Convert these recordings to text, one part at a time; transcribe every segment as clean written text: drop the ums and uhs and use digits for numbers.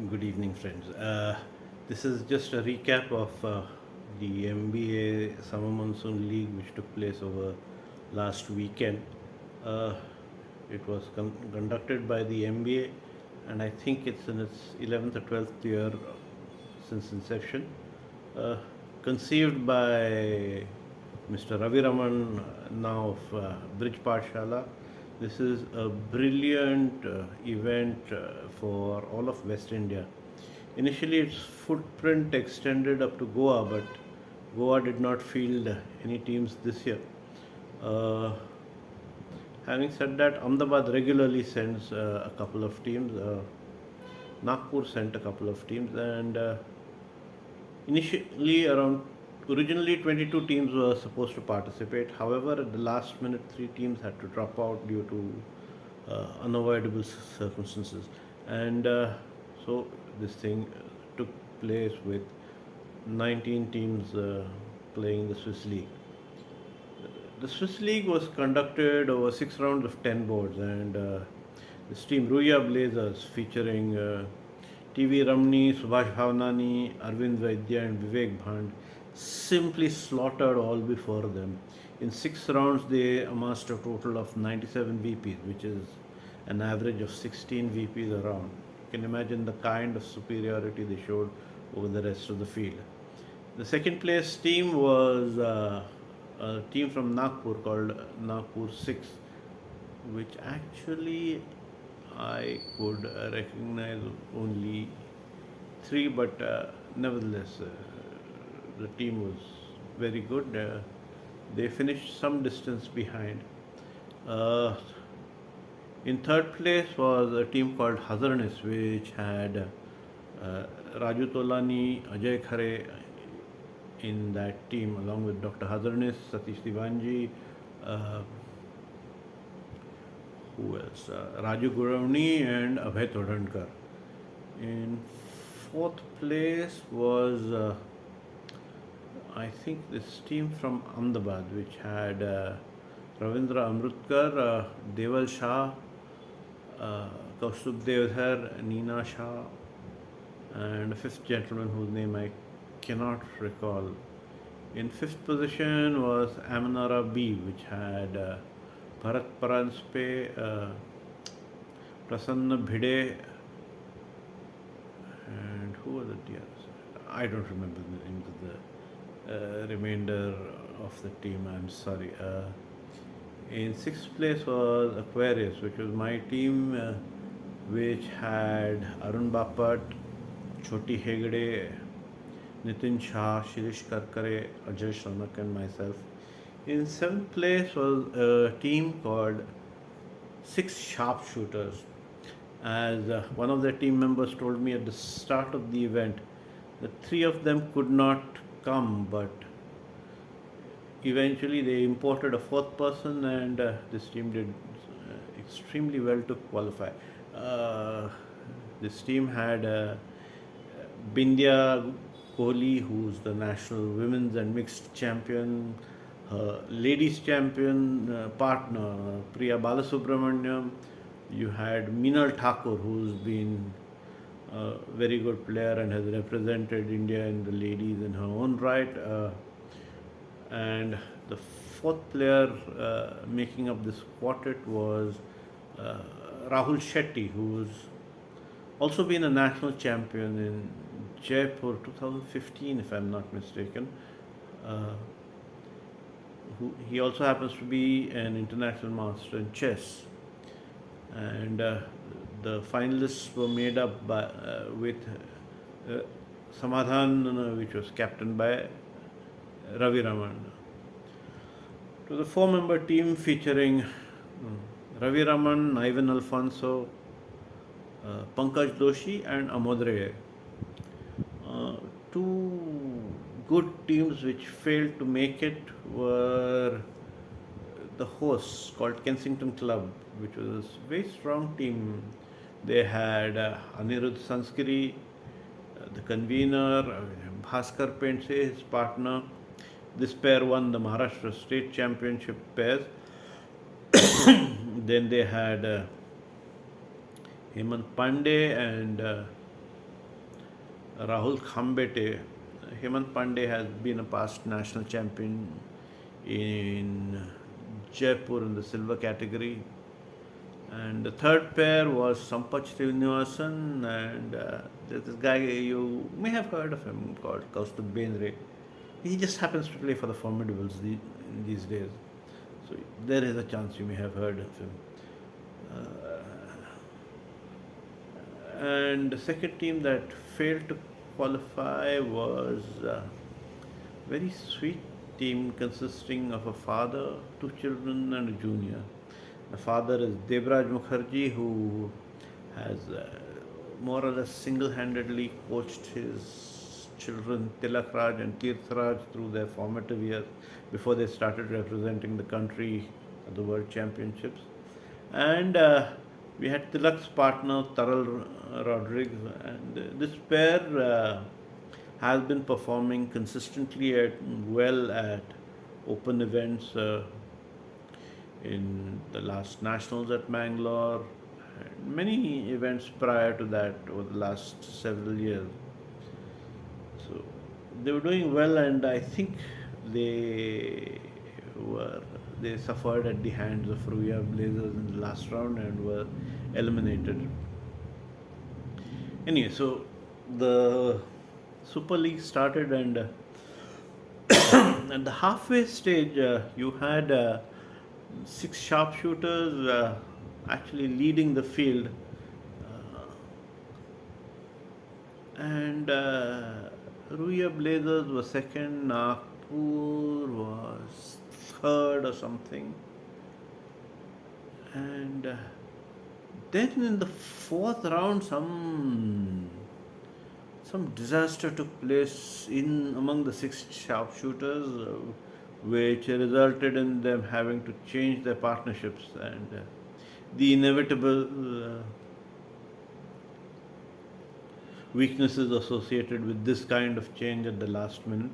Good evening, friends. This is just a recap of the MBA Summer Monsoon League, which took place over last weekend. Uh, it was conducted by the MBA, and I think it's in its 11th or 12th year since inception. Uh, Conceived by Mr. Ravi Raman, now of Bridge Pathshala. This is a brilliant event for all of West India. Initially, its footprint extended up to Goa, but Goa did not field any teams this year. Uh, Having said that, Ahmedabad regularly sends a couple of teams. Nagpur sent a couple of teams, and initially around originally 22 teams were supposed to participate. However, at the last minute, three teams had to drop out due to unavoidable circumstances, and so this thing took place with 19 teams playing the Swiss League. The Swiss League was conducted over 6 rounds of 10 boards, and this team, Ruya Blazers, featuring TV Ramni, Subhash Bhavnani, Arvind Vaidya, and Vivek Bhand, simply slaughtered all before them. In 6 rounds, they amassed a total of 97 VPs, which is an average of 16 VPs a round. You can imagine the kind of superiority they showed over the rest of the field. The second place team was a team from Nagpur called Nagpur 6, which actually I could recognize only three, but nevertheless, the team was very good. They finished some distance behind. Uh, in third place was a team called Hazarnis, which had Raju Tolani, Ajay Khare in that team, along with Dr. Hazarnis, Satish Divanji, uh, who else? Raju Guravni and Abhay Todhankar. In fourth place was, I think, this team from Ahmedabad, which had Ravindra Amrutkar, Deval Shah, Kaustubh Devdhar, Neena Shah, and a fifth gentleman whose name I cannot recall. In fifth position was Amanara B, which had Bharat Paranspe, Prasanna Bhide, and who were the others? I don't remember the names of the remainder of the team. I'm sorry. In sixth place was Aquarius, which was my team, which had Arun Bapat, Choti Hegde, Nitin Shah, Shirish Karkare, Ajay Shanak, and myself. In seventh place was a team called Six Sharpshooters. As one of the team members told me at the start of the event, the three of them could not come, but eventually they imported a fourth person, and this team did extremely well to qualify. Uh, this team had Bindya Kohli, who's the national women's and mixed champion, ladies champion partner Priya Balasubramaniam. You had Meenal Thakur, who's been a very good player and has represented India in the ladies in her own right. And the fourth player making up this quartet was uh, Rahul Shetty, who's also been a national champion in Jaipur 2015, if I'm not mistaken. Uh, he also happens to be an international master in chess. And the finalists were made up by, with uh, Samadhan, which was captained by Ravi Raman. To the four-member team featuring Ravi Raman, Ivan Alfonso, Pankaj Doshi, and Amodre. Two good teams which failed to make it were the hosts called Kensington Club, which was a very strong team. They had Anirudh Sanskari, the convener, Bhaskar Pense, his partner. This pair won the Maharashtra State Championship pairs. Then they had Hemant Pandey and Rahul Khambete. Hemant Pandey has been a past national champion in Jaipur in the silver category. And the third pair was Sampach Srinivasan, and there's this guy, you may have heard of him, called Kaustubh Bendre. He just happens to play for the Formidables these days. So there is a chance you may have heard of him. And the second team that failed to qualify was a very sweet team consisting of a father, two children, and a junior. The father is Devraj Mukherjee, who has more or less single-handedly coached his children Tilak Raj and Tirth Raj through their formative years before they started representing the country at the World Championships. And we had Tilak's partner Taral Rodriguez, and this pair has been performing consistently well at open events in the last nationals at Mangalore, and many events prior to that over the last several years. So they were doing well, and I think they were they suffered at the hands of Ruya Blazers in the last round and were eliminated. Anyway, so the Super League started, and at the halfway stage, you had six sharpshooters actually leading the field, and Ruya Blazers was second, Nagpur was third or something, and then in the fourth round, some disaster took place in among the six sharpshooters, which resulted in them having to change their partnerships, and the inevitable weaknesses associated with this kind of change at the last minute.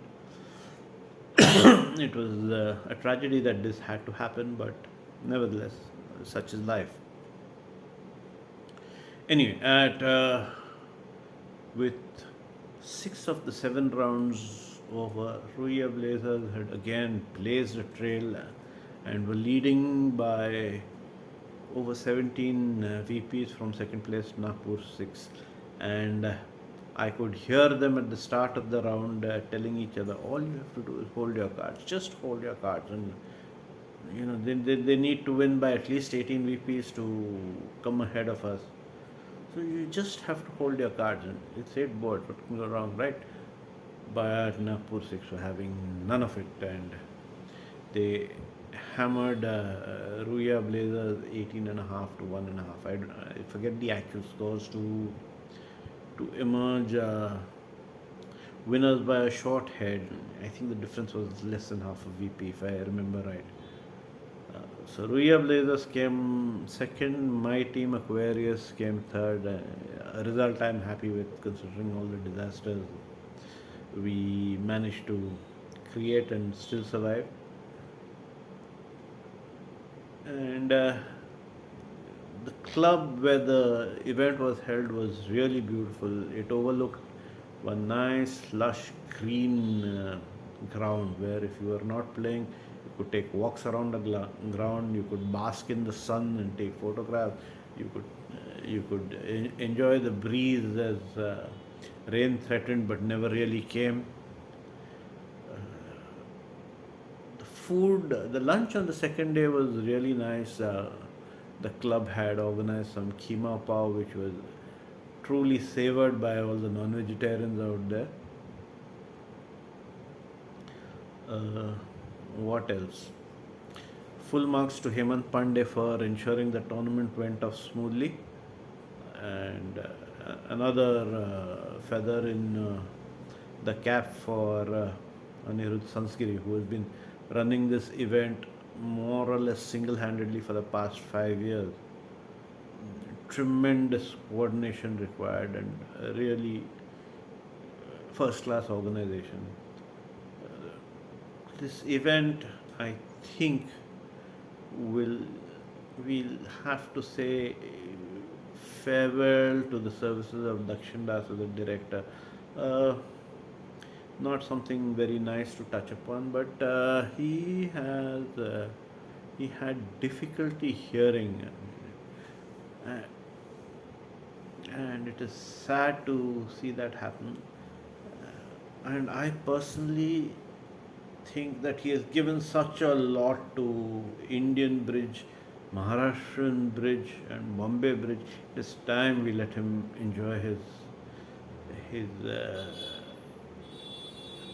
It was a tragedy that this had to happen, but nevertheless, such is life. Anyway, at with six of the seven rounds over, Ruya Blazers had again blazed a trail and were leading by over 17 VPs from second place Nagpur 6. And I could hear them at the start of the round telling each other, all you have to do is hold your cards, just hold your cards. And they need to win by at least 18 VPs to come ahead of us. So you just have to hold your cards, and it's 8 boards. What can go wrong, right? But Nagpur 6 were having none of it, and they hammered Ruya Blazers 18.5 to 1.5. I forget the actual scores to emerge winners by a short head. I think the difference was less than half a VP, if I remember right. So Ruya Blazers came second, my team Aquarius came third. A result I'm happy with considering all the disasters we managed to create and still survive. And the club where the event was held was really beautiful. It overlooked one nice lush green ground where if you were not playing, you could take walks around the ground, you could bask in the sun and take photographs, you could enjoy the breeze as rain threatened but never really came. The lunch on the second day was really nice. The club had organized some keema pav, which was truly savored by all the non-vegetarians out there. What else? Full marks to Hemant Pandey for ensuring the tournament went off smoothly, and another feather in the cap for Anirudh Sanskiri, who has been running this event more or less single-handedly for the past 5 years. Tremendous coordination required, and really first-class organization. This event, I think, we'll have to say farewell to the services of Dakshin Das as a director. Uh, Not something very nice to touch upon, but he had difficulty hearing, uh, and it is sad to see that happen. And I personally think that he has given such a lot to Indian bridge, Maharashtrian bridge, and Bombay bridge. It's time we let him enjoy his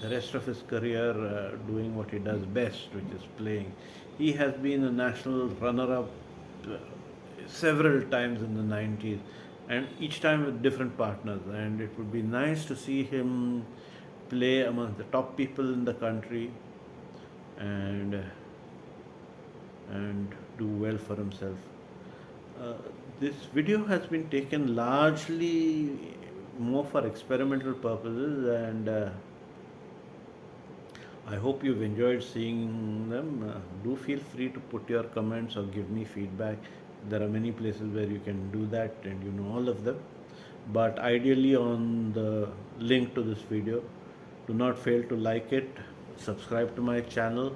the rest of his career doing what he does best, which is playing. He has been a national runner-up uh, several times in the 90s, and each time with different partners. And it would be nice to see him play among the top people in the country and and do well for himself. Uh, this video has been taken largely more for experimental purposes, and I hope you've enjoyed seeing them. Do feel free to put your comments or give me feedback. There are many places where you can do that, and you know all of them. But ideally, on the link to this video, do not fail to like it, subscribe to my channel,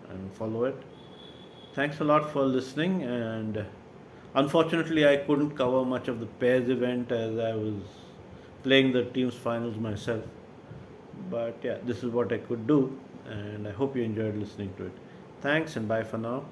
and follow it. Thanks a lot for listening. And unfortunately, I couldn't cover much of the pairs event as I was playing the team's finals myself. But yeah, this is what I could do, and I hope you enjoyed listening to it. Thanks, and bye for now.